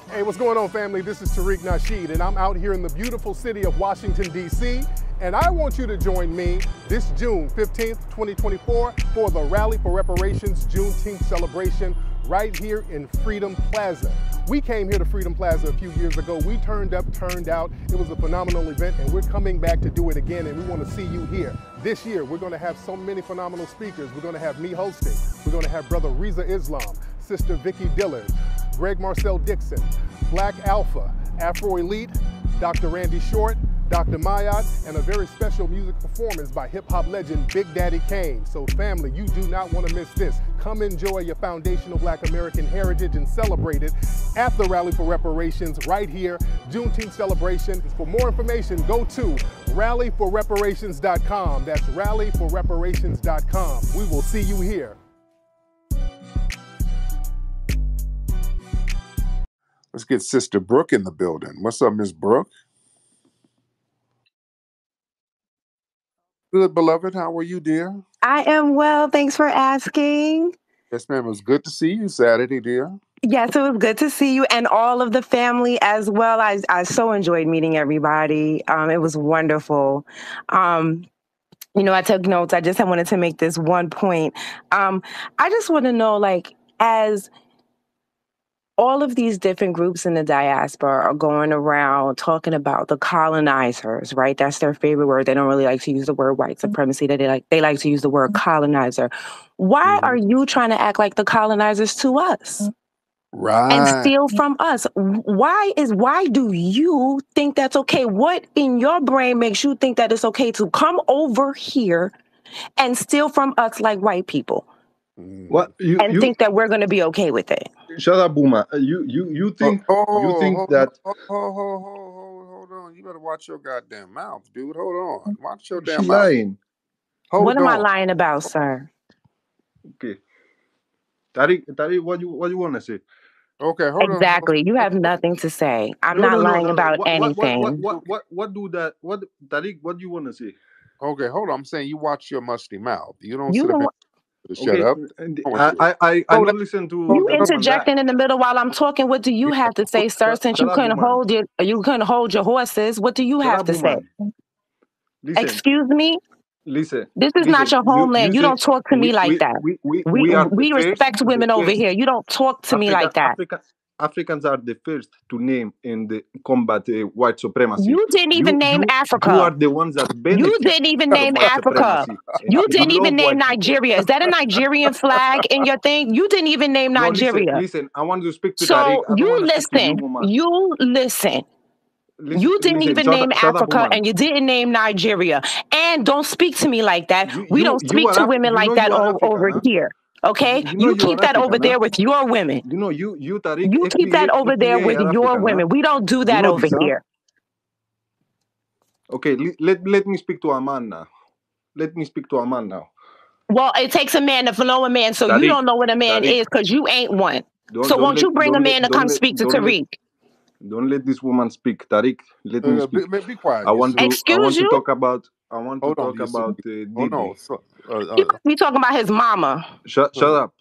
Hey, what's going on, family? This is Tariq Nasheed, and I'm out here in the beautiful city of Washington, D.C., and I want you to join me this June 15th, 2024 for the Rally for Reparations Juneteenth celebration right here in Freedom Plaza. We came here to Freedom Plaza a few years ago. We turned up, turned out. It was a phenomenal event, and we're coming back to do it again, and we want to see you here. This year, we're going to have so many phenomenal speakers. We're going to have me hosting. We're going to have Brother Reza Islam, Sister Vicky Dillard, Greg Marcel Dixon, Black Alpha, Afro Elite, Dr. Randy Short, Dr. Mayat, and a very special music performance by hip-hop legend Big Daddy Kane. So family, you do not want to miss this. Come enjoy your foundational Black American heritage and celebrate it at the Rally for Reparations right here, Juneteenth celebration. For more information, go to rallyforreparations.com. That's rallyforreparations.com. We will see you here. Let's get Sister Brooke in the building. What's up, Miss Brooke? Good, beloved. How are you, dear? I am well. Thanks for asking. Yes, ma'am. It was good to see you Saturday, dear. Yes, it was good to see you and all of the family as well. I so enjoyed meeting everybody. It was wonderful. You know, I took notes. I wanted to make this one point. I just want to know, like, as all of these different groups in the diaspora are going around talking about the colonizers, right? That's their favorite word. They don't really like to use the word white supremacy. They like to use the word colonizer. Why are you trying to act like the colonizers to us? Right. And steal from us? Why do you think that's okay? What in your brain makes you think that it's okay to come over here and steal from us like white people? What you think that we're going to be okay with it? Shut up, Boomer. You think that? Hold on. You better watch your goddamn mouth, dude. Hold on. Watch your damn She's mouth. lying. What am I lying about, sir? Okay, Tariq, what you want to say? Okay, hold on. Exactly. You have nothing to say. I'm not lying about anything. What do that? What, Tariq? What do you want to say? Okay, hold on. I'm saying you watch your musty mouth. You don't You sit up don't- here. Shut up. I don't listen to you interjecting in the middle while I'm talking. What do you have to say, sir? Since you couldn't hold your horses, what do you have to say? Listen. Excuse me. Listen. This is not your homeland. You don't talk to me like that. We respect women over here. You don't talk to me like that. Africans are the first to name and combat white supremacy. You didn't even name Africa. You are the ones that benefit. You didn't even name Africa. You didn't even name Nigeria. Is that a Nigerian flag in your thing? You didn't even name Nigeria. Listen, I want to speak to So Tariq. you listen. You didn't even name Africa, and you didn't name Nigeria. And don't speak to me like that. We don't speak to women like that over here. Okay? You keep that over there with your women. You Tariq. You keep that over there with your women. We don't do that over here. Okay, let me speak to a man now. Let me speak to a man now. Well, it takes a man to know a man, so Tariq, you don't know what a man is because you ain't one. So won't you bring a man to come speak to Tariq? Don't let this woman speak, Tariq. Let me speak. Be quiet. I want to talk about. You must be talking about his mama. Shut up,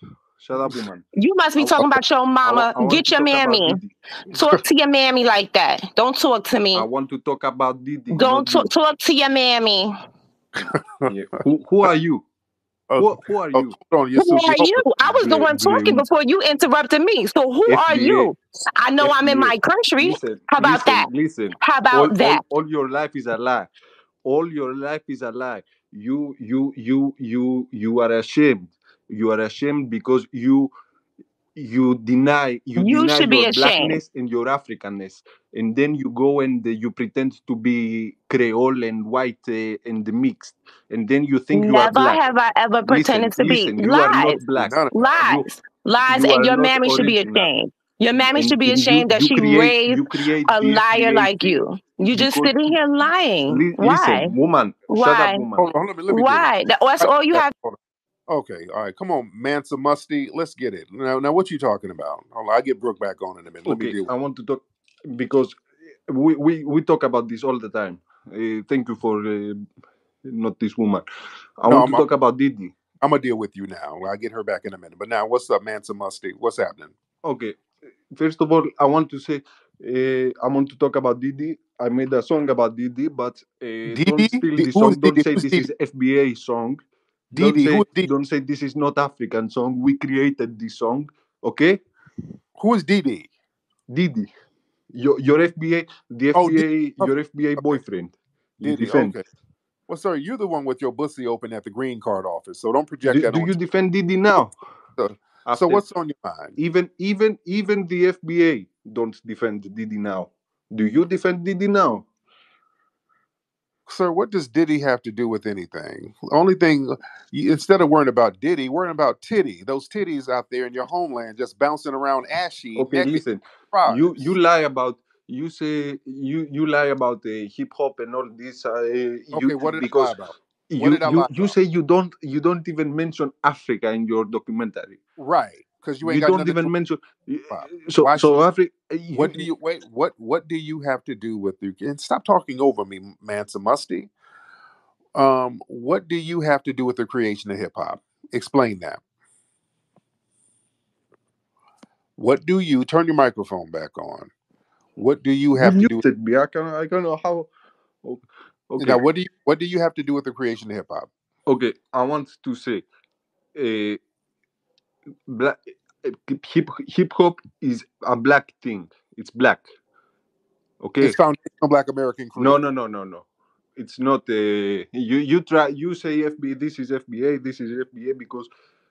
woman. You must be talking about your mama. Get your mammy. Talk to your mammy like that. Don't talk to me. I want to talk about Didi. Don't talk to your mammy. Yeah. Who are you? Who are you? Who are you? I was the one talking before you interrupted me. So who are you? I know I'm in my country. How about that? Listen. How about that? All your life is a lie. All your life is a lie. You are ashamed. You are ashamed because you deny your blackness and your Africanness, and then you go and you pretend to be Creole and white and mixed, and then you think you are black. Never have I ever pretended to be. You are not black. Lies, and your mammy should be ashamed. Your mammy should be ashamed that she raised a liar like you. You just sitting here lying. Why? Listen, woman. Why? Shut up, woman. Hold on, let me Why? That's all you have. Okay, all right. Come on, Mansa, Musty. Let's get it. Now, what you talking about? Hold on, I'll get Brooke back on in a minute. Okay, I want to talk because we talk about this all the time. Thank you for not this woman. I want to talk about Didi. I'm going to deal with you now. I'll get her back in a minute. But now, what's up, Mansa, Musty? What's happening? Okay. first of all, I want to say, I want to talk about Didi. I made a song about Didi, but don't Didi? steal the Who is song. Don't Didi? say Who's this Didi? is FBA song. Didi? Who is Didi? Don't say this is not African song. We created this song. Okay, Who is Didi? Didi, your FBA, the Oh, Didi. FBA, your FBA Okay. boyfriend. You Didi. defend. Okay. Well, sir, you're the one with your bussy open at the green card office, so don't project that Do on. you defend Didi now? So After what's on your mind? even the FBA don't defend Didi now. Do you defend Didi now? Sir, what does Diddy have to do with anything? Only thing, instead of worrying about Diddy, worrying about Titty. Those titties out there in your homeland just bouncing around ashy, Okay, naked. listen. You Fries. lie about you lie about hip hop and all this. Okay, You what did I lie because about? What did I lie you about? say you don't even mention Africa in your documentary. Right, because you ain't You got don't nothing to do even mention. with pop. Why should, So Africa. what do you wait? What do you have to do with the? And stop talking over me, Mansa Musty. What do you have to do with the creation of hip hop? Explain that. What do you turn your microphone back on? What do you You have to do? muted me. I can know how. Now, Okay. what do you have to do with the creation of hip hop? Okay. I want to say, uh, black hip hop is a black thing. It's black. It's Okay. foundational Black American No, creed. no, no, no, no. It's not. You try. You say FBA. This is FBA. This is FBA because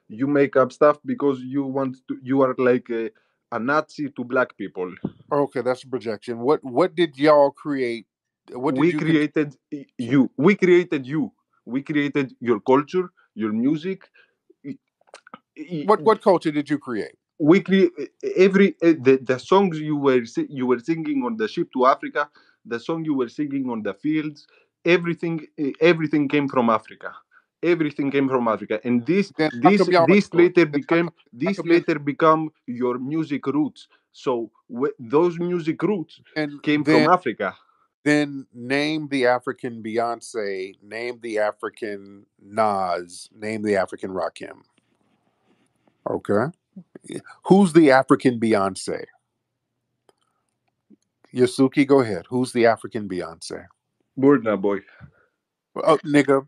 you make up stuff because you want to. You are like a Nazi to black people. Okay, that's a projection. What did y'all create? What did We you created you. We created you. We created your culture, your music. what culture did you create? We create the songs you were singing on the ship to Africa, the song you were singing on the fields, everything came from Africa. Everything came from Africa, and Then how come y'all ain't doing? Then how this come you later become your music roots. So those music roots and came from Africa. then name the African Beyonce, name the African Nas, name the African Rakim. Okay. Who's the African Beyonce? Yasuki, go ahead. Who's the African Beyonce? Burna Boy. Oh, nigga.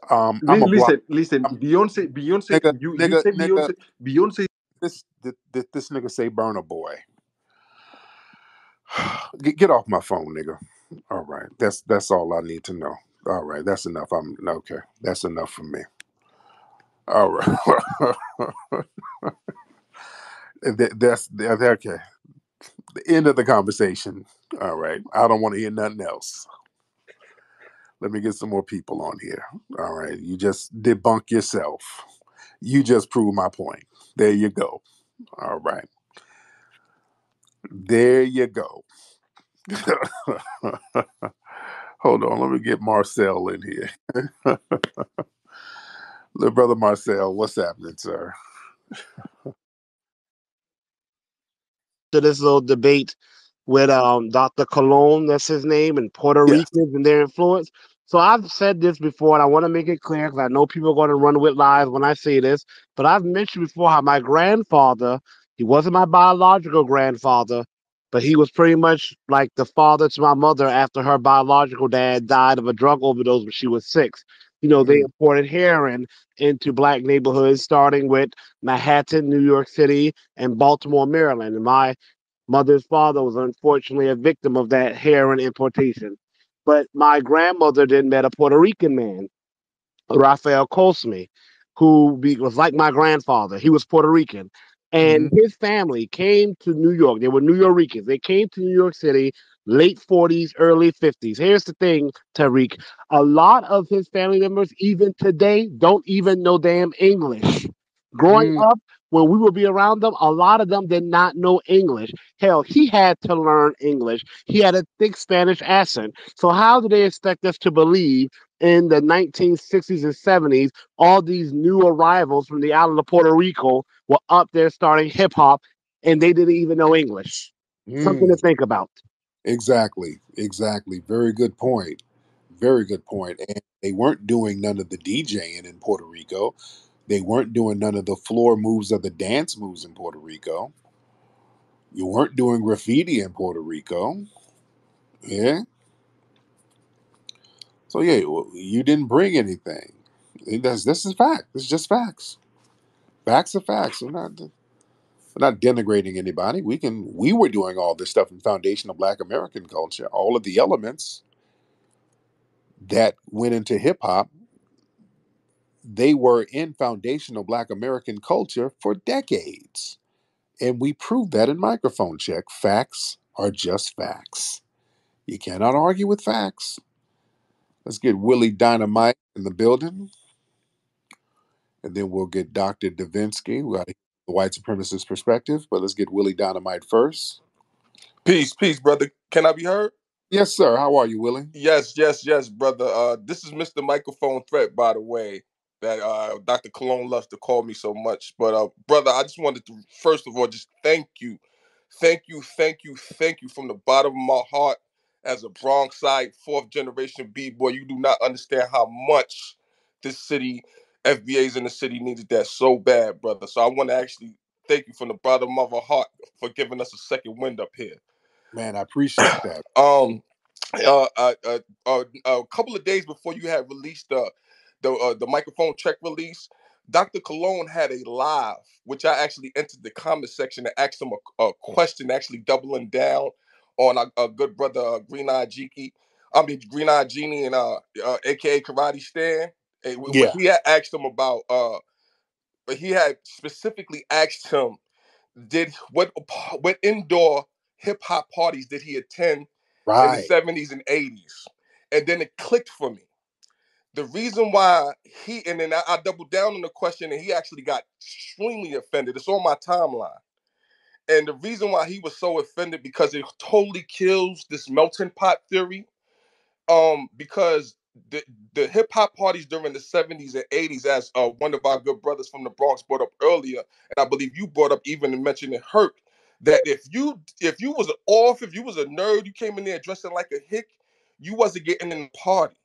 I'm a block. Listen. I'm, Beyonce. You say nigga. Beyonce. This nigga say Burner Boy. Get off my phone, nigga. All right, that's all I need to know. All right, that's enough. I'm okay. That's enough for me. All right. That's okay. The end of the conversation. All right. I don't want to hear nothing else. Let me get some more people on here. All right. You just debunk yourself. You just proved my point. There you go. All right. There you go. Hold on. Let me get Marcel in here. Little brother Marcel, what's happening, sir? To this little debate with Dr. Cologne, that's his name, and Puerto Yes. Ricans and their influence. So I've said this before, and I want to make it clear because I know people are going to run with lies when I say this. But I've mentioned before how my grandfather, he wasn't my biological grandfather, but he was pretty much like the father to my mother after her biological dad died of a drug overdose when she was 6. You know, they imported heroin into black neighborhoods, starting with Manhattan, New York City, and Baltimore, Maryland. And my mother's father was unfortunately a victim of that heroin importation. But my grandmother then met a Puerto Rican man, Rafael Cosme, was like my grandfather. He was Puerto Rican. And Mm-hmm. his family came to New York. They were New Yorkers. They came to New York City late 40s, early 50s. Here's the thing, Tariq. A lot of his family members, even today, don't even know damn English. Growing Mm-hmm. up, when we would be around them, a lot of them did not know English. Hell, he had to learn English. He had a thick Spanish accent. So how do they expect us to believe in the 1960s and 70s, all these new arrivals from the island of Puerto Rico were up there starting hip hop and they didn't even know English? Something to think about. Exactly. Very good point. Very good point. And they weren't doing none of the DJing in Puerto Rico. They weren't doing none of the floor moves or the dance moves in Puerto Rico. You weren't doing graffiti in Puerto Rico. Yeah. So yeah, you didn't bring anything. This is fact. This is just facts. Facts are facts. We're not denigrating anybody. We were doing all this stuff in foundational Black American culture. All of the elements that went into hip hop, they were in foundational Black American culture for decades. And we proved that in microphone check. Facts are just facts. You cannot argue with facts. Let's get Willie Dynamite in the building. And then we'll get Dr. Davinsky. We got the white supremacist perspective, but let's get Willie Dynamite first. Peace, brother. Can I be heard? Yes, sir. How are you, Willie? Yes, brother. This is Mr. Microphone Threat, by the way, that Dr. Cologne loves to call me so much. But brother, I just wanted to first of all just thank you from the bottom of my heart. As a Bronx side, fourth generation B-boy, you do not understand how much this city, FBAs in the city needed that so bad, brother. So I want to actually thank you from the bottom of our heart for giving us a second wind up here. Man, I appreciate that. A couple of days before you had released the microphone check release, Dr. Cologne had a live, which I actually entered the comment section and asked him a question, actually doubling down on our good brother Green Eye Genie and AKA Karate Stan. But Yeah. he had asked him about but he had specifically asked him what indoor hip hop parties did he attend in the Right. 70s and 80s? And then it clicked for me. The reason why and then I doubled down on the question and he actually got extremely offended. It's on my timeline. And the reason why he was so offended because it totally kills this melting pot theory. Because the hip hop parties during the 70s and 80s, as one of our good brothers from the Bronx brought up earlier, and I believe you brought up even and mentioned it hurt, that if you was if you was a nerd, you came in there dressing like a hick, you wasn't getting in the party.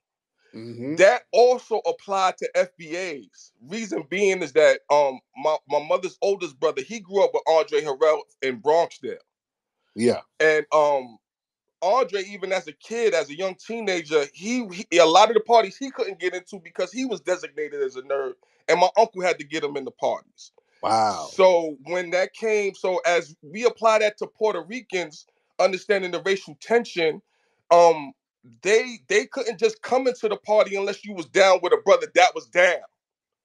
Mm-hmm. That also applied to FBAs. Reason being is that my mother's oldest brother, he grew up with Andre Harrell in Bronxdale. Yeah. And Andre, even as a kid, as a young teenager, he a lot of the parties he couldn't get into because he was designated as a nerd, and my uncle had to get him in the parties. Wow. So when that came, so as we apply that to Puerto Ricans, understanding the racial tension, they couldn't just come into the party unless you was down with a brother that was down.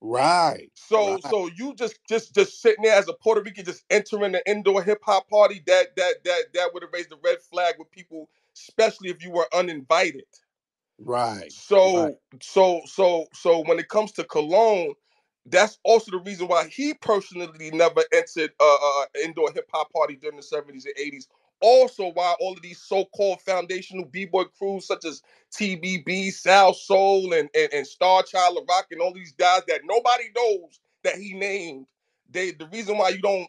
Right. So you just sitting there as a Puerto Rican, just entering the indoor hip hop party, that would have raised the red flag with people, especially if you were uninvited. Right. So when it comes to Cologne, that's also the reason why he personally never entered indoor hip hop party during the 70s and 80s. Also, why all of these so-called foundational b-boy crews such as TBB, Sal Soul, and Star Child of Rock, and all these guys that nobody knows that he named, the reason why you don't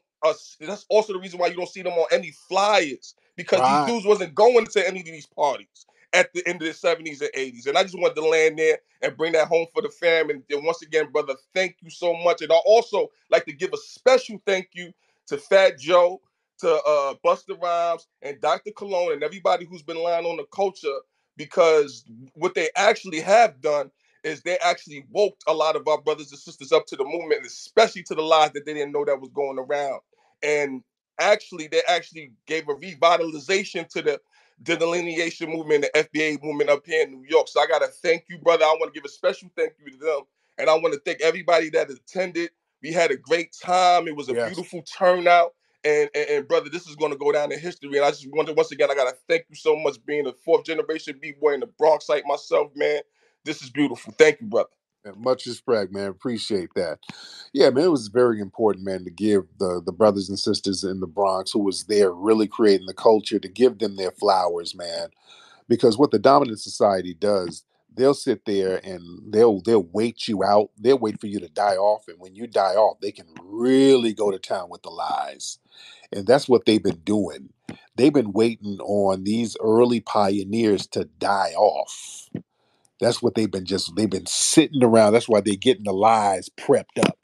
that's also the reason why you don't see them on any flyers, because these Right. dudes wasn't going to any of these parties at the end of the 70s and 80s. And I just wanted to land there and bring that home for the fam. And once again, brother, thank you so much. And I also like to give a special thank you to Fat Joe, to Busta Rhymes, and Dr. Cologne, and everybody who's been lying on the culture, because what they actually have done is they actually woke a lot of our brothers and sisters up to the movement, especially to the lies that they didn't know that was going around. And actually, they actually gave a revitalization to the delineation movement, the FBA movement up here in New York. So I got to thank you, brother. I want to give a special thank you to them. And I want to thank everybody that attended. We had a great time. It was a beautiful turnout. And brother, this is going to go down in history. And I just wanted, once again, I got to thank you so much being a fourth generation B-boy in the Bronx site myself, man. This is beautiful. Thank you, brother. Much respect, man. Appreciate that. Yeah, man, it was very important, man, to give the brothers and sisters in the Bronx who was there really creating the culture, to give them their flowers, man. Because what the dominant society does, they'll sit there and they'll wait you out. They'll wait for you to die off. And when you die off, they can really go to town with the lies. And that's what they've been doing. They've been waiting on these early pioneers to die off. That's what they've been sitting around. That's why they're getting the lies prepped up.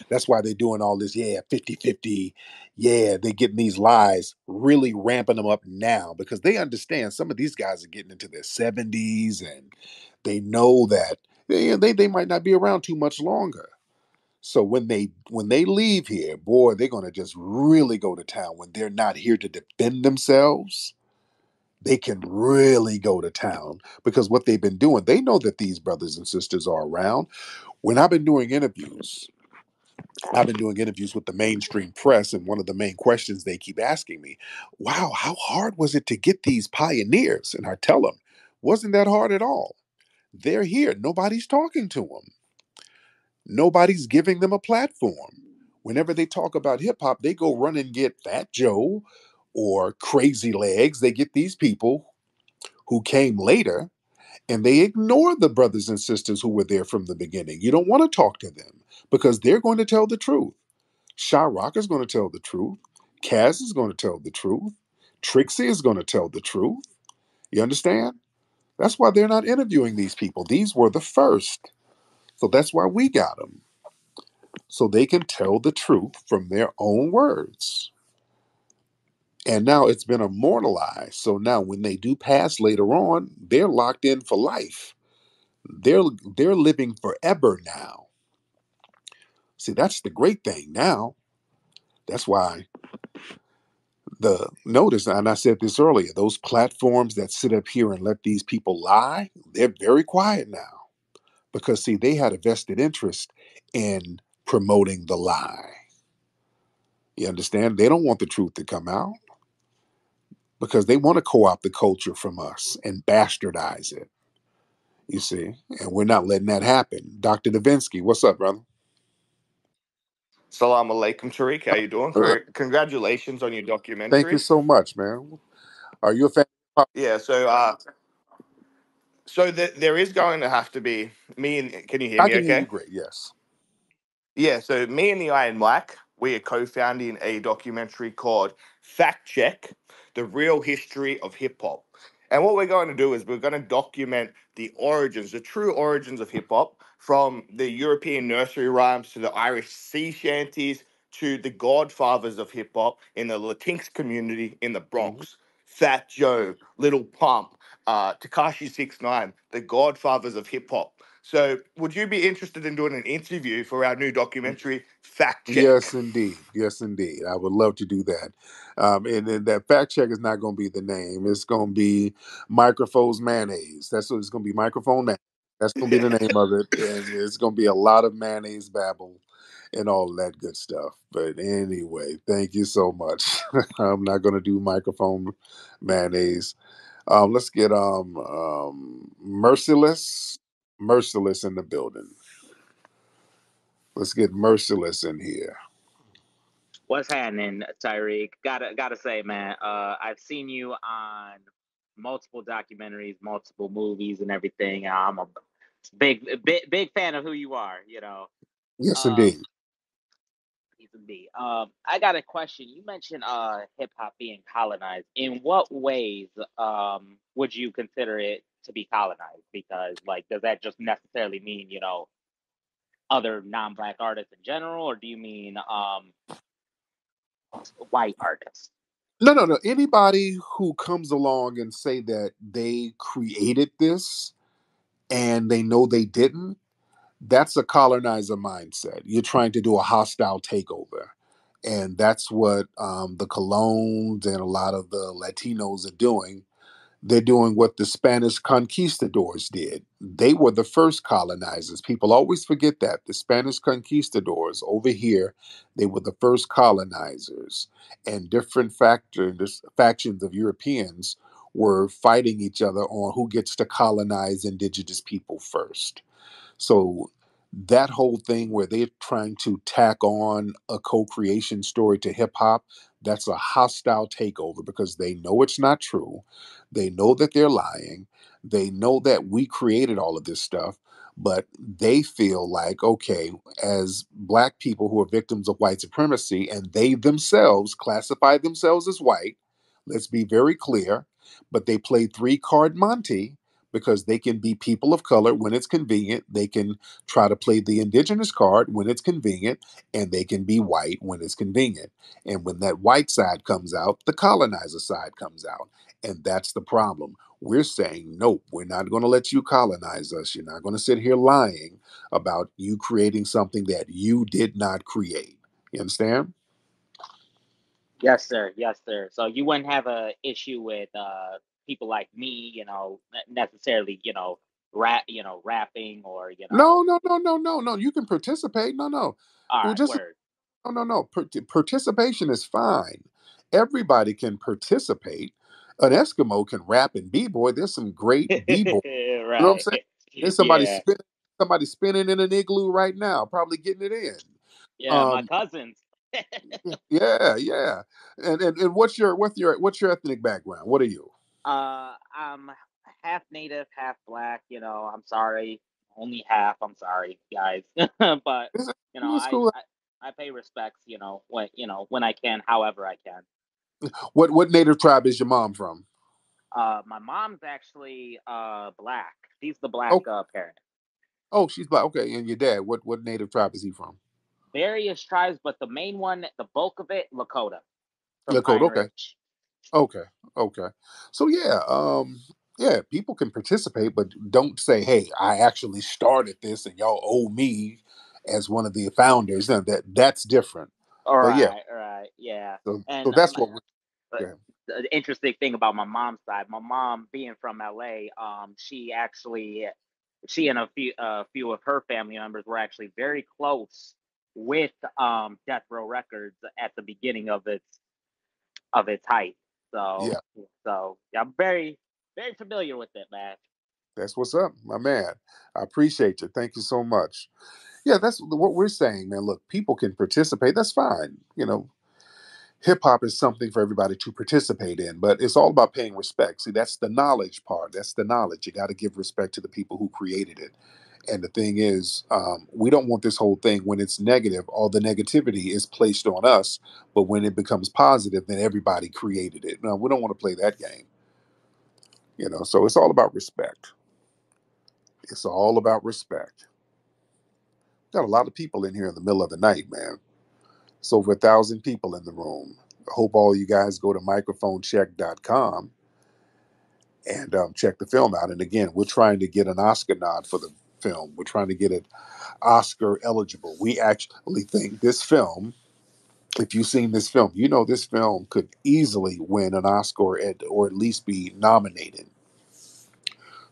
That's why they're doing all this, 50-50. Yeah, they're getting these lies, really ramping them up now because they understand some of these guys are getting into their 70s and they know that they might not be around too much longer. So when they leave here, boy, they're gonna just really go to town. When they're not here to defend themselves, they can really go to town because what they've been doing, they know that these brothers and sisters are around. When I've been doing interviews, with the mainstream press, and one of the main questions they keep asking me, wow, how hard was it to get these pioneers? And I tell them, wasn't that hard at all. They're here. Nobody's talking to them. Nobody's giving them a platform. Whenever they talk about hip hop, they go run and get Fat Joe or Crazy Legs. They get these people who came later and they ignore the brothers and sisters who were there from the beginning. You don't want to talk to them because they're going to tell the truth. Shy Rock is going to tell the truth. Kaz is going to tell the truth. Trixie is going to tell the truth. You understand? That's why they're not interviewing these people. These were the first. So that's why we got them. So they can tell the truth from their own words. And now it's been immortalized. So now when they do pass later on, they're locked in for life. They're living forever now. See, that's the great thing now. That's why the notice, and I said this earlier, those platforms that sit up here and let these people lie, they're very quiet now. Because see, they had a vested interest in promoting the lie. You understand? They don't want the truth to come out because they want to co-opt the culture from us and bastardize it. You see, and we're not letting that happen. Dr. Davinsky, what's up, brother? Salam alaikum, Tariq. How you doing? Congratulations on your documentary. Thank you so much, man. Are you a fan? Yeah, so there is going to have to be me and can you hear I me can hear you okay? great, yes. Yeah, so me and the Iron Black, we are co-founding a documentary called Fact Check, The Real History of Hip Hop. And what we're going to do is we're going to document the origins, the true origins of hip hop, from the European nursery rhymes to the Irish sea shanties to the godfathers of hip hop in the Latinx community in the Bronx. Fat Joe, Little Pump, Tekashi 6ix9ine, the godfathers of hip hop. So, would you be interested in doing an interview for our new documentary, Fact Check? Yes, indeed. Yes, indeed. I would love to do that. And that fact check is not going to be the name. It's going to be Microphone's Mayonnaise. That's what it's going to be. Microphone Mayonnaise. That's going to be the name of it. And it's going to be a lot of mayonnaise babble and all that good stuff. But anyway, thank you so much. I'm not going to do Microphone Mayonnaise. Let's get Merciless in the building. Let's get Merciless in here. What's happening, Tariq? Gotta say, man, I've seen you on multiple documentaries, multiple movies, and everything. I'm a big fan of who you are. Yes, indeed. I got a question. You mentioned hip hop being colonized. In what ways would you consider it to be colonized? Because does that just necessarily mean other non-black artists in general, or do you mean white artists? No. Anybody who comes along and say that they created this and they know they didn't, that's a colonizer mindset. You're trying to do a hostile takeover. And that's what the Colognes and a lot of the Latinos are doing. They're doing what the Spanish conquistadors did. They were the first colonizers. People always forget that. The Spanish conquistadors over here, they were the first colonizers. And different factions of Europeans were fighting each other on who gets to colonize indigenous people first. So that whole thing where they're trying to tack on a co-creation story to hip hop, that's a hostile takeover because they know it's not true. They know that they're lying. They know that we created all of this stuff, but they feel like, okay, as black people who are victims of white supremacy and they themselves classify themselves as white, let's be very clear, but they play three card Monte because they can be people of color when it's convenient. They can try to play the indigenous card when it's convenient, and they can be white when it's convenient. And when that white side comes out, the colonizer side comes out. And that's the problem. We're saying, nope, we're not going to let you colonize us. You're not going to sit here lying about you creating something that you did not create. You understand? Yes, sir. Yes, sir. So you wouldn't have a issue with people like me, necessarily, rapping or, No, no, no, no, no, no. You can participate. No, no. all Well, right, just word. no, no, no. Participation is fine. Everybody can participate. An Eskimo can rap and b-boy. There's some great b-boy. You know what I'm Right. saying? There's Yeah. somebody spinning in an igloo right now, probably getting it in. Yeah, my Um, cousins. yeah, yeah. And what's your ethnic background? What are you? I'm half native, half black, I'm sorry. Only half, I'm sorry, guys. But, Is it, you know, it's I, cool. I I pay respects, when I can, however I can. What native tribe is your mom from? My mom's actually black. She's the black Oh, parent. oh, she's black. Okay, and your dad? What native tribe is he from? Various tribes, but the main one, the bulk of it, Lakota from Lakota. Pine Okay. Ridge. Okay. Okay. So yeah, people can participate, but don't say, "Hey, I actually started this, and y'all owe me as one of the founders." No, that's different. All But yeah, right, all right, yeah. so And that's what we. uh, Yeah. the interesting thing about my mom's side, my mom being from LA, she and a few of her family members were actually very close with Death Row Records at the beginning of its height. So Yeah, yeah, I'm very very familiar with it, man. that's what's up, my man. I appreciate you. Thank you so much. Yeah, that's what we're saying, man. Look, people can participate. That's fine. Hip hop is something for everybody to participate in, but it's all about paying respect. See, that's the knowledge part. That's the knowledge. You got to give respect to the people who created it. And the thing is, we don't want this whole thing when it's negative, all the negativity is placed on us. But when it becomes positive, then everybody created it. No, we don't want to play that game. So it's all about respect. It's all about respect. Got a lot of people in here in the middle of the night, man. It's over 1,000 people in the room. I hope all you guys go to microphonecheck.com and check the film out. And again, we're trying to get an Oscar nod for the film. We're trying to get it Oscar eligible. We actually think this film, if you've seen this film, this film could easily win an Oscar or at least be nominated.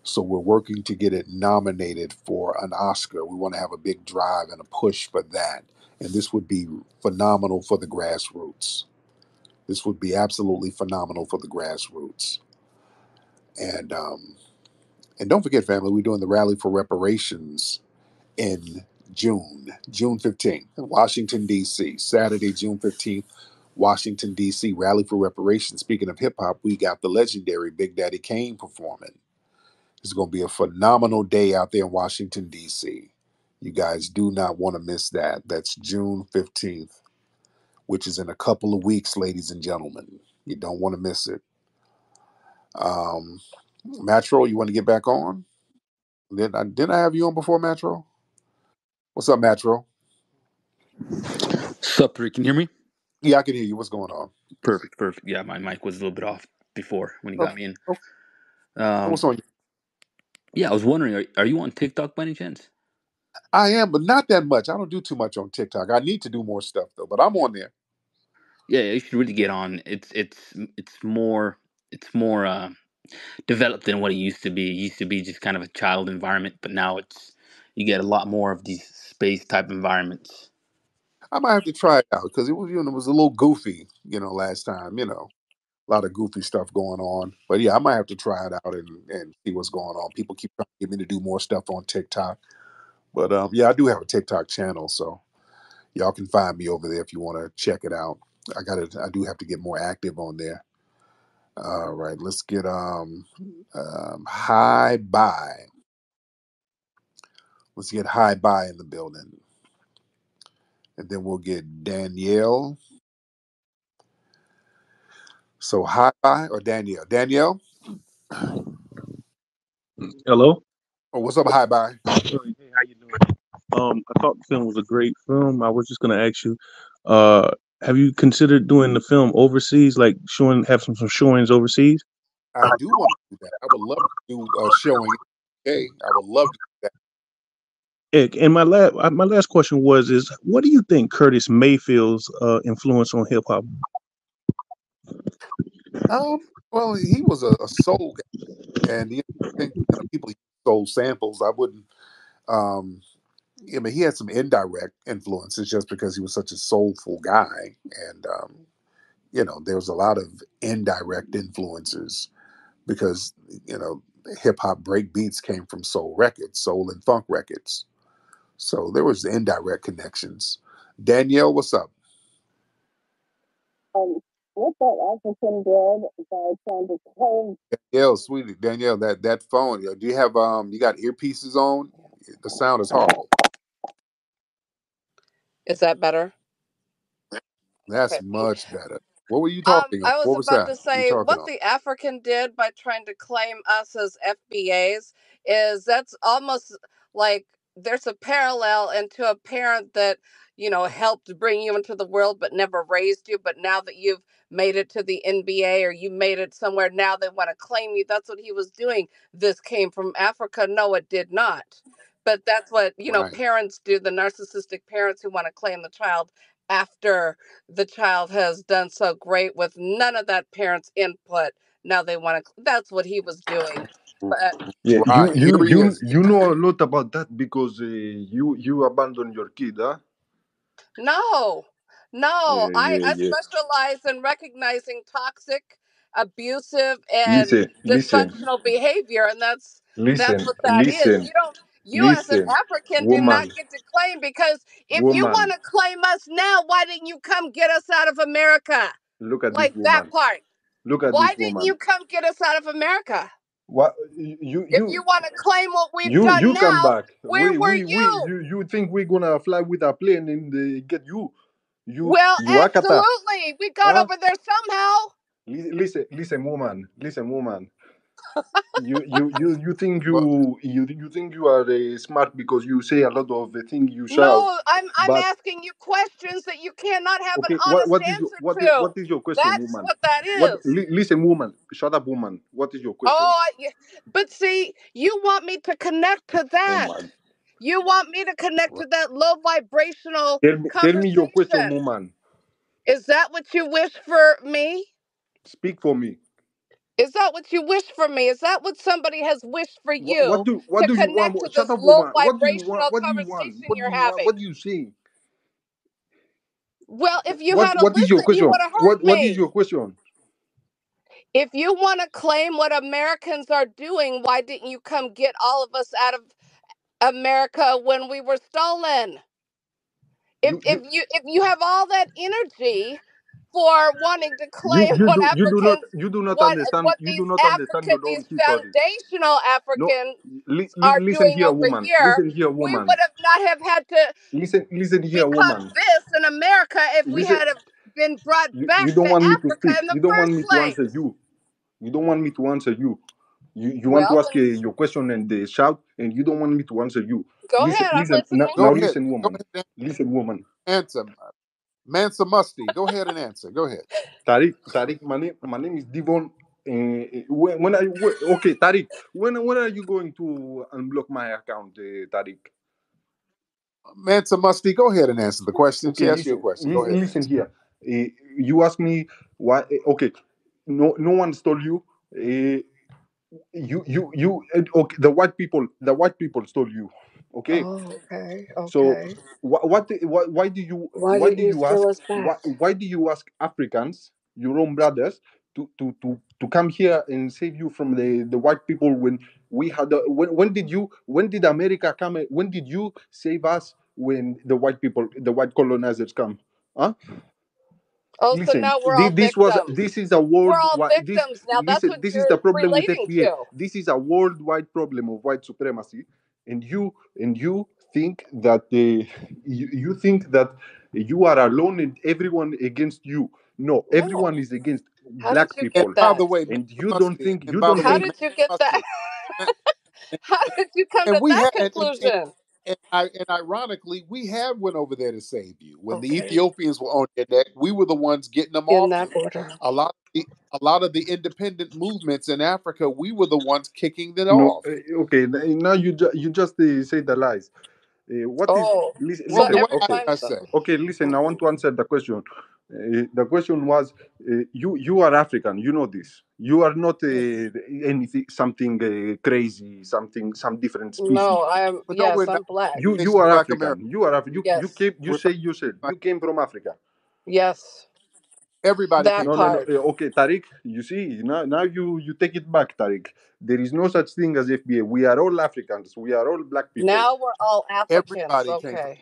So we're working to get it nominated for an Oscar. We want to have a big drive and a push for that. And this would be phenomenal for the grassroots. This would be absolutely phenomenal for the grassroots. And and don't forget, family, we're doing the rally for reparations in June 15th, in Washington, D.C. Saturday, June 15th, Washington, D.C. Rally for reparations. Speaking of hip hop, we got the legendary Big Daddy Kane performing. It's going to be a phenomenal day out there in Washington, D.C. You guys do not want to miss that. That's June 15th, which is in a couple of weeks, ladies and gentlemen. You don't want to miss it. Um, Matro, you want to get back on? Didn't I have you on before, Matro? What's up, Matro? Sup, Rick? Can you hear me? Yeah, I can hear you. What's going on? Perfect, perfect. Yeah, my mic was a little bit off before when you got Okay, me in. okay. Um, What's on you? yeah, I was wondering, are you on TikTok by any chance? I am, but not that much. I don't do too much on TikTok. I need to do more stuff though, but I'm on there. Yeah, you should really get on. It's more developed than what it used to be. It used to be just kind of a child environment, but now you get a lot more of these space type environments. I might have to try it out because it was a little goofy, last time, a lot of goofy stuff going on. But yeah, I might have to try it out and see what's going on. People keep trying to get me to do more stuff on TikTok. But yeah, I do have a TikTok channel, so y'all can find me over there if you want to check it out. I do have to get more active on there. All right, let's get Hi Bye. Let's get Hi Bye in the building. And then we'll get Danielle. So Hi Bye or Danielle? Danielle? Hello. Oh, what's up? Hi, bye. Hey, how you doing? I thought the film was a great film. I was just gonna ask you, have you considered doing the film overseas, like have some showings overseas? I do want to do that. I would love to do a showing. Okay, I would love to do And my last question is what do you think Curtis Mayfield's influence on hip hop? that. Well, he was a soul guy, and I think people use soul samples. I wouldn't. Um, I mean, he had some indirect influences just because he was such a soulful guy, and there was a lot of indirect influences because hip hop break beats came from soul records, soul and funk records. So there was indirect connections. Danielle, what's up? What that African did by trying to claim. Danielle, sweetie, Danielle, that phone. Do you have you got earpieces on? The sound is horrible. Is that better? That's Okay. much better. What were you talking about? I was What was about that to you say talking what on? the African did by trying to claim us as FBAs is that's almost like there's a parallel into a parent that helped bring you into the world but never raised you, but now that you've made it to the NBA or you made it somewhere, now they want to claim you. That's what he was doing. This came from Africa. No, it did not. But that's what Right. parents do, the narcissistic parents who want to claim the child after the child has done so great with none of that parent's input. Now they want to. That's what he was doing. But Yeah, Right. Here he is. you know a lot about that because you abandoned your kid, huh? no, Yeah, I yeah. specialize in recognizing toxic, abusive, and Listen, dysfunctional behavior, and that's listen, what that is. listen, You as an listen, African do woman, not get to claim, because if you want woman. to claim us now, why didn't you come get us out of America? Look at this Like that woman. part. Look at Why this didn't woman. you come get us out of America? What If you want to claim what we've done you come now, back. where were you? You think we're gonna fly with a plane and get you? Well, You akata, absolutely. We got huh? over there somehow. Listen, woman. You think But you think you are smart because you say a lot of the things you shout, No, I'm but asking you questions that you cannot have an okay, honest answer to. what is your question, That's woman? what that is. Listen, woman, shut up, woman. What is your question? Oh, but see, you want me to connect to Oh that. my! You want me to connect to that low vibrational Tell me your question, conversation. woman. Is that what you wish for me? Speak for me. Is that what you wish for me? Is that what somebody has wished for you, What to do you want? connect to Shut this up, low woman. What do you want? vibrational conversation you're having? What do you say? Well, if you had a What is your listen, you question? would have heard What is me. your question? If you want to claim what Americans are doing, why didn't you come get all of us out of America when we were stolen? If you have all that energy for wanting to claim what Africans, you do not what understand these your African, own these history. foundational No, Africans are listen doing here, over woman. here, Listen here, we woman. would have not have had to Listen here, become woman. this in America if we Listen. had have been brought You back to don't want me to Africa speak. in the You don't want first me to answer place. you. You don't want me to answer you. You want to Well, ask then your question and shout, and you don't want me to answer you. go ahead. I'm listening. go Now ahead. listen, Go woman. ahead Listen, woman. and answer. Mansa Musty. Go ahead and answer. Go ahead. Tariq, my name is Devon. When are you, okay, Tariq, when are you going to unblock my account, Tariq? Mansa Musty, go ahead and answer the question. She Okay, asked you a question. Go ahead and listen answer. here. You ask me why. Okay, no one stole you. Okay, the white people stole you. Okay, Oh, okay, so okay. Why why didn't do you you steal ask us back? why do you ask Africans, your own brothers, to come here and save you from the white people when we had when did America come, when did you save us when the white colonizers come, huh? Oh, so Listen, now we're all victims. this is a We're all worldwide this victims now. That's listen, what this is the you're problem with relating FBA. to. This is a worldwide problem of white supremacy, and you think that you think that you are alone and everyone against you. No, No. everyone is against How did black you And people, get by the that? way, and Mansa Musty, and by the How way, did Mansa you get that? Musty, How did you come And to we that had conclusion? and ironically, we had one over there to save you. When the Okay, Ethiopians were on their neck, we were the ones getting them in off that you. order. A lot of the independent movements in Africa, we were the ones kicking it No, off. okay. Now you just say the lies. What is Oh, listen? so Okay, Listen, what every did okay, time, I so say? okay. Listen, I want to answer the question. The question was, you are African. You know this. You are not Yeah, anything something crazy, some different species. no, I'm but no, we're yes, not. I'm black. You Nation are Black America. African. You are you Yes, came. You We're say yourself. not. You came from Africa. yes, Everybody that came No, from no, no. part. Africa. Okay, Tariq. You see now you take it back, Tariq. There is no such thing as FBA. We are all Africans. We are all black people. Now we're all Africans. Everybody came from. Okay.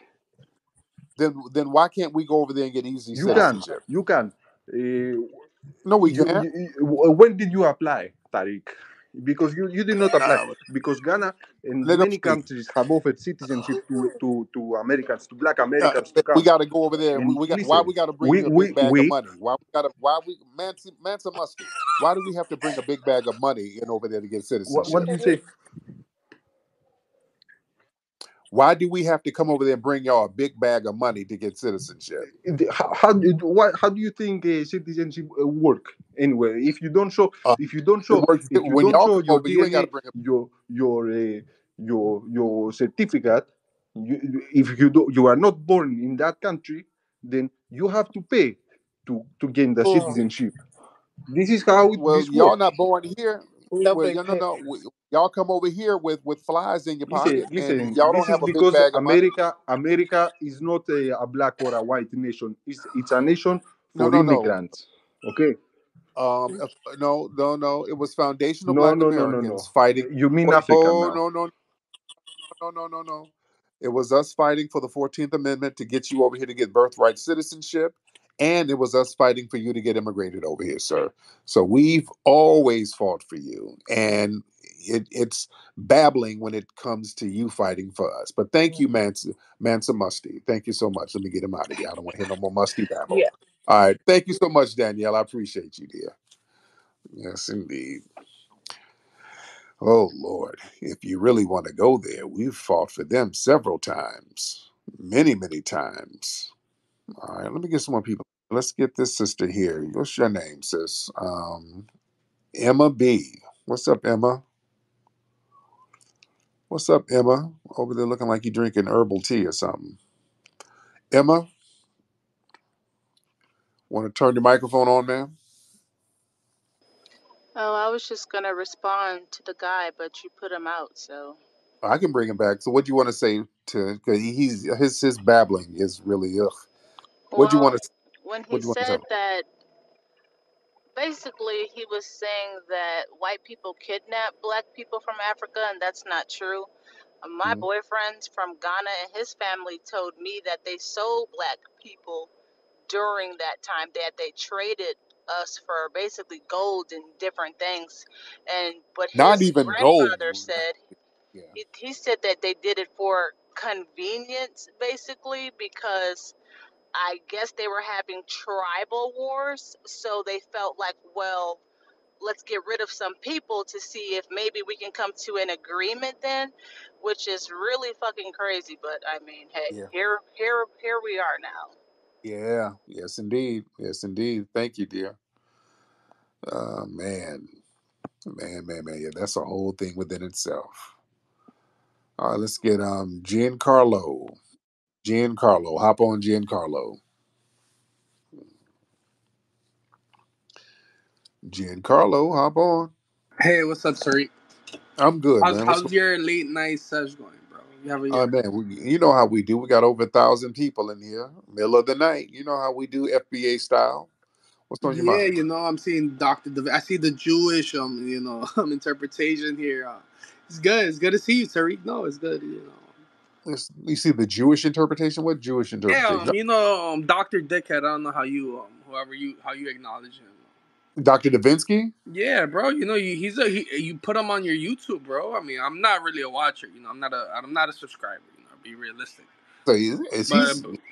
Then why can't we go over there and get easy You can. citizenship? You can. Uh, No, we can't. when did you apply, Tariq? Because you did not apply. Because Ghana and Let them many speak. countries have offered citizenship to Americans, to black Americans to We come. got to go over there. And We got why listen, we got to bring you a big bag of we money? Why we Mansa Musty? Why do we have to bring a big bag of money in over there to get what citizenship? did you say? Why do we have to come over there and bring y'all a big bag of money to get citizenship? How do you think citizenship work anyway? Uh, it works If you when don't y'all show come your over. You ain't got to DNA, bring a. your certificate, if you are not born in that country, then you have to pay to gain the Mm, citizenship. This is how Well, this y'all works. not born here. Well, nobody yeah, no, paid. no. Y'all come over here with flies in your pocket, and Listen. y'all This don't is have a big because bag of money. America is not a black or a white nation. It's a nation No, for no, no. immigrants. Okay. No. It was foundational No, Black no, no, no, no. Americans fighting. You mean Africa Oh, now? no. It was us fighting for the 14th Amendment to get you over here to get birthright citizenship, and it was us fighting for you to get immigrated over here, sir. So we've always fought for you, and it's babbling when it comes to you fighting for us. But thank you, Mansa Musty. Thank you so much. Let me get him out of here. I don't want to hear no more Musty babble. Yeah. All right. Thank you so much, Danielle. I appreciate you, dear. Yes, indeed. Oh, Lord. If you really want to go there, we've fought for them several times, many times. All right, let me get some more people. Let's get this sister here. What's your name, sis? Emma B. What's up, Emma? What's up, Emma? Over there looking like you're drinking herbal tea or something. Emma, want to turn your microphone on, ma'am? Oh, I was just gonna respond to the guy, but you put him out, so. I can bring him back. So, what do you want to say to? Because his babbling is really ugh. What do you Well, want to? when he What do you want to tell said him? that, basically he was saying that white people kidnap black people from Africa, and that's not true. My Mhm. boyfriend's from Ghana, and his family told me that they sold black people during that time, that they traded us for basically gold and different things. And what Not his even gold. grandfather said, Yeah. he said that they did it for convenience, basically, because I guess they were having tribal wars, so they felt like, well, let's get rid of some people to see if maybe we can come to an agreement then, which is really fucking crazy. But I mean, hey, Yeah. here we are now. Yeah. Yes, indeed. Yes, indeed. Thank you, dear. Man. Man. Yeah, that's a whole thing within itself. All right, let's get Giancarlo. Giancarlo. Hop on, Giancarlo. Giancarlo, hop on. Hey, what's up, Tariq? I'm good, man. What's How's your late night sesh going, bro? You have a man, you know how we do. We got over 1,000 people in here, middle of the night. You know how we do, FBA style. What's on your yeah, mind? I'm seeing I see the Jewish interpretation here. It's good. It's good to see you, Tariq. No, it's good. You see the Jewish interpretation? What Jewish Yeah, interpretation? Dr. Dickhead. I don't know how you how you acknowledge him. Dr. Davinsky? Yeah, bro. You put him on your YouTube, bro. I mean, I'm not really a watcher. I'm not a subscriber. Be realistic. So But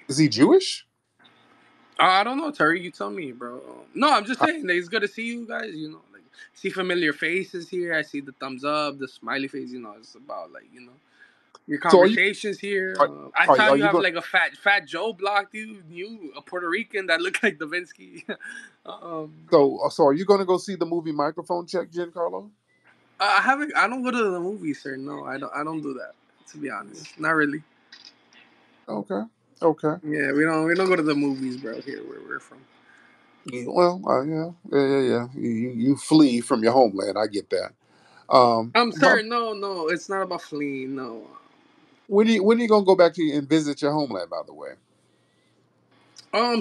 is he Jewish? I don't know, Terry. You tell me, bro. No, I'm just saying that it's good to see you guys. see familiar faces here. I see the thumbs up, the smiley face. It's about your So conversations here. I saw are you you have going? like a fat Joe blocked you, a Puerto Rican that looked like Davinsky. So are you going to go see the movie Microphone Check, Giancarlo? I haven't. I don't go to the movies, sir. No, I don't. I don't do that. To be honest, not really. Okay. Okay. Yeah, we don't. We don't go to the movies, bro. Here, where we're from. Yeah, well, yeah. You flee from your homeland. I get that. Sir. No. It's not about fleeing. No. When are you gonna go back to and visit your homeland? By the way,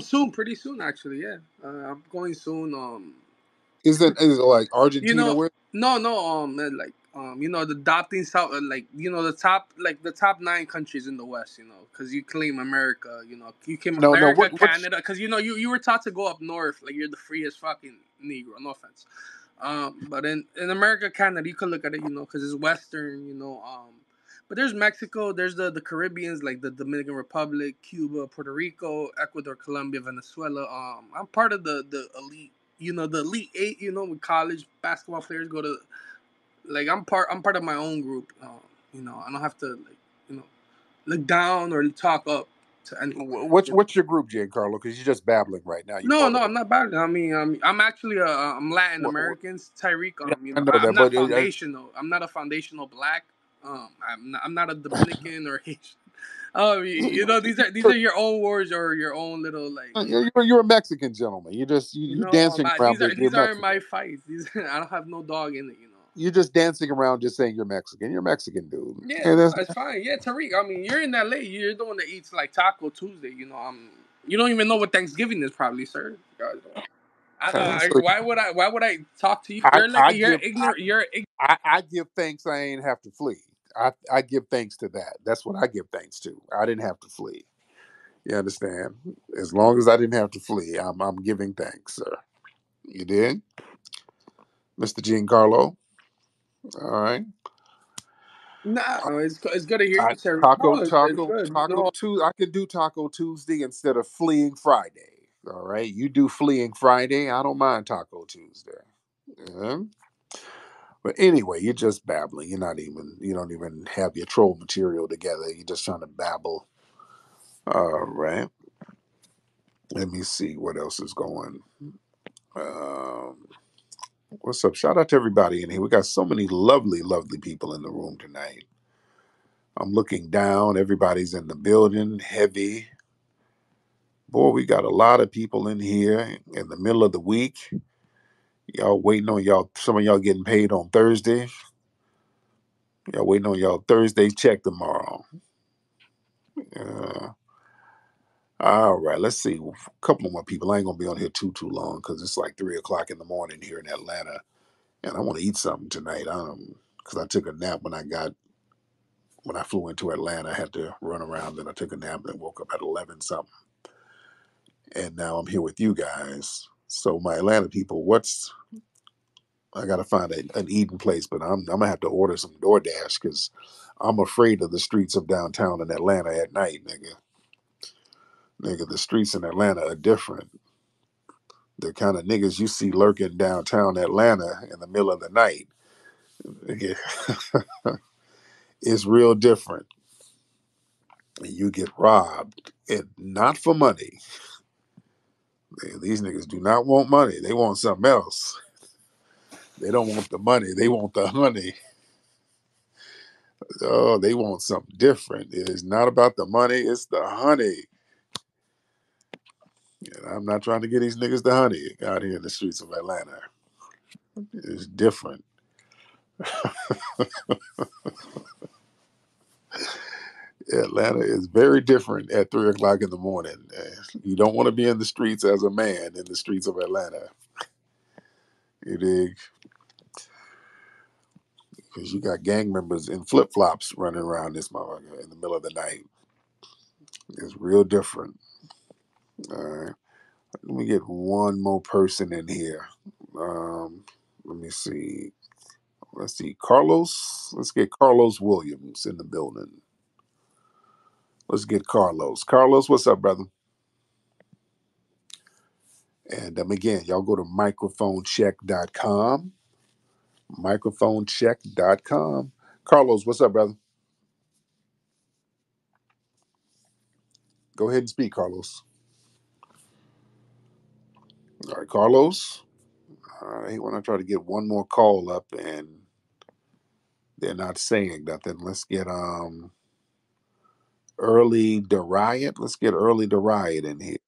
Soon, pretty soon, actually. Yeah, I'm going soon. is it like You Argentina? know, Where? no, the adopting South, the top 9 countries in the West, because you claim America, you claim No. America, What's Canada, because you were taught to go up north, like you're the freest fucking Negro, no offense, but in America, Canada, you could look at it, because it's Western, but there's Mexico, there's the Caribbeans, like the Dominican Republic, Cuba, Puerto Rico, Ecuador, Colombia, Venezuela. I'm part of the elite, the elite 8. With college basketball players go to, like I'm part of my own group. I don't have to look down or talk up to anyone. what's your group, Giancarlo? Because you're just babbling right now. You No, part no, of a I'm not bad. I mean, I'm actually I'm Latin what, Americans. Tariq, yeah, I know I'm that, not but foundational. I'm not a foundational black. I'm not a Dominican or Haitian. Oh, these are your own words or your own little you're a Mexican gentleman. You dancing around that you're these aren't Mexican. my fights. I don't have no dog in it. You're just dancing around, just saying you're Mexican. You're a Mexican, dude. Yeah, And no, that's it's fine. Yeah, Tariq. I mean, you're in LA. You're the one that eats like Taco Tuesday. You don't even know what Thanksgiving is, probably, sir. so Why would I talk to you? I, You're I you're give ignorant. You're ignorant. I give thanks I ain't have to flee. I give thanks to that. That's what I give thanks to. I didn't have to flee. You understand? As long as I didn't have to flee, I'm giving thanks, sir. You did, Mr. Giancarlo. All right. No, it's good to hear you, Tariq. Taco No, it's Taco good. Taco Tuesday. I can do Taco Tuesday instead of fleeing Friday. All right. You do fleeing Friday. I don't mind Taco Tuesday. Yeah. But anyway, you're just babbling. You don't even have your troll material together. You're just trying to babble. All right. Let me see what else is going. Um, what's up? Shout out to everybody in here. We got so many lovely, lovely people in the room tonight. I'm looking down. Everybody's in the building. Heavy. Boy, we got a lot of people in here in the middle of the week. Y'all waiting on y'all. Some of y'all getting paid on Thursday. Y'all waiting on y'all Thursday check tomorrow. Uh, all right, let's see. A couple more people. I ain't gonna be on here too long because it's like 3 o'clock in the morning here in Atlanta, and I want to eat something tonight. Because I took a nap when I flew into Atlanta. I had to run around, then I took a nap, and woke up at 11 something, and now I'm here with you guys. So my Atlanta people, I gotta find an eating place, but I'm gonna have to order some DoorDash because I'm afraid of the streets of downtown in Atlanta at night, nigga. Nigga, the streets in Atlanta are different. The kind of niggas you see lurking downtown Atlanta in the middle of the night, nigga, it's real different. You get robbed, and not for money. These niggas do not want money. They want something else. They don't want the money. They want the honey. Oh, they want something different. It is not about the money. It's the honey. And I'm not trying to get these niggas the honey out here in the streets of Atlanta. It's different. Atlanta is very different at 3 o'clock in the morning. You don't want to be in the streets as a man in the streets of Atlanta. You dig? Because you got gang members in flip flops running around this motherfucker in the middle of the night. It's real different. All right. Let me get one more person in here. Let me see. Let's see. Carlos. Let's get Carlos Williams in the building. Let's get Carlos. Carlos, what's up, brother? And again, y'all go to microphonecheck.com. Microphonecheck.com. Carlos, what's up, brother? Go ahead and speak, Carlos. All right, Carlos. I hate when I try to get one more call up and they're not saying nothing. Let's get Early to Riot. Let's get Early to Riot in here.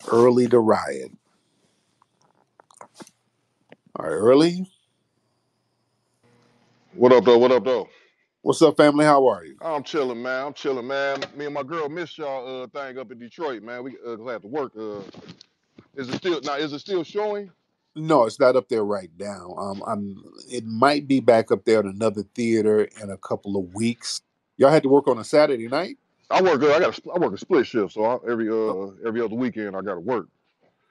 Early to Riot. All right, Early. What up, though? What up, though? What's up, family? How are you? I'm chilling, man. I'm chilling, man. Me and my girl missed y'all thing up in Detroit, man. We gonna have to work. Is it still showing? No, it's not up there right now. It might be back up there in another theater in a couple of weeks. Y'all had to work on a Saturday night? I work a split shift, so every other weekend I gotta work.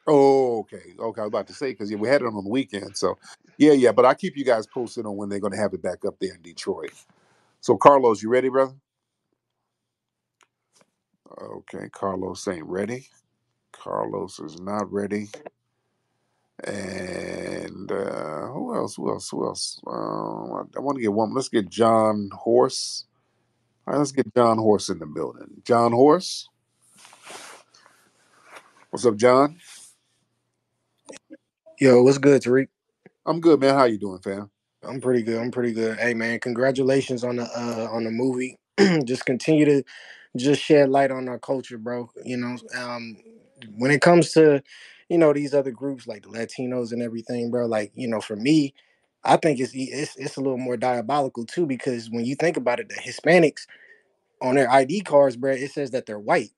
Oh, okay. I was about to say, because we had it on the weekend. So, yeah. But I keep you guys posted on when they're going to have it back up there in Detroit. So, Carlos, you ready, brother? Okay, Carlos ain't ready. Carlos is not ready. And who else? I want to get one. Let's get John Horse. All right, let's get John Horse in the building. John Horse. What's up, John? Yo, what's good, Tariq? I'm good, man. How you doing, fam? I'm pretty good. I'm pretty good. Hey, man, congratulations on the movie. Just continue to just shed light on our culture, bro. When it comes to these other groups like the Latinos and everything, bro. Like for me, I think it's a little more diabolical too, because when you think about it, the Hispanics on their ID cards, bro, it says that they're white,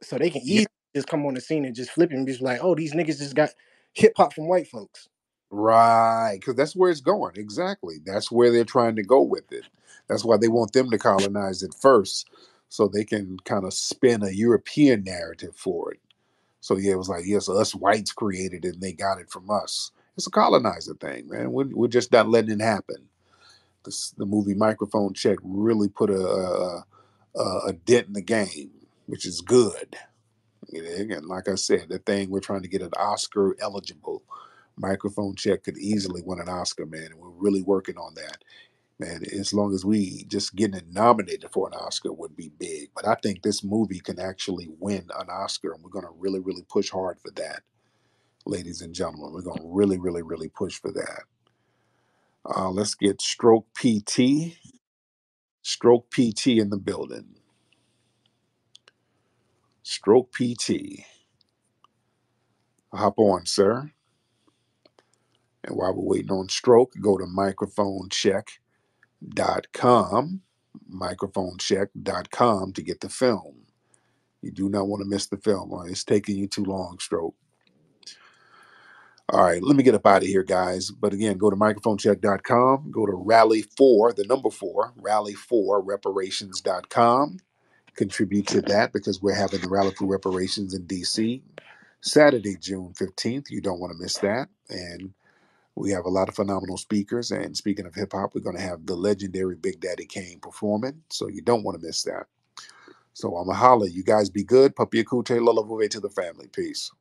so they can Yeah. easily just come on the scene and just flip and be like, oh, these niggas just got hip hop from white folks. Right, because that's where it's going. Exactly. That's where they're trying to go with it. That's why they want them to colonize it first, so they can kind of spin a European narrative for it. So yeah, it was like, yes, us whites created it and they got it from us. It's a colonizer thing, man. We're just not letting it happen. The movie Microphone Check really put a dent in the game, which is good. Again, like I said, the thing we're trying to get an Oscar eligible. Microphone Check could easily win an Oscar, man, and we're really working on that, man. As long as we just getting it nominated for an Oscar would be big, but I think this movie can actually win an Oscar, and we're going to really, really push hard for that, ladies and gentlemen. We're going to really, really, really push for that. Let's get Stroke PT in the building. Stroke PT, hop on, sir. And while we're waiting on Stroke, go to microphonecheck.com, microphonecheck.com to get the film. You do not want to miss the film. It's taking you too long, Stroke. All right, let me get up out of here, guys. But again, go to microphonecheck.com, go to Rally4, the number 4, Rally4reparations.com. Contribute to that because we're having the Rally for Reparations in DC Saturday, June 15th. You don't want to miss that. And we have a lot of phenomenal speakers. And speaking of hip hop, we're going to have the legendary Big Daddy Kane performing. So you don't want to miss that. So I'm going to holler. You guys be good. Papi Akute, love away to the family. Peace.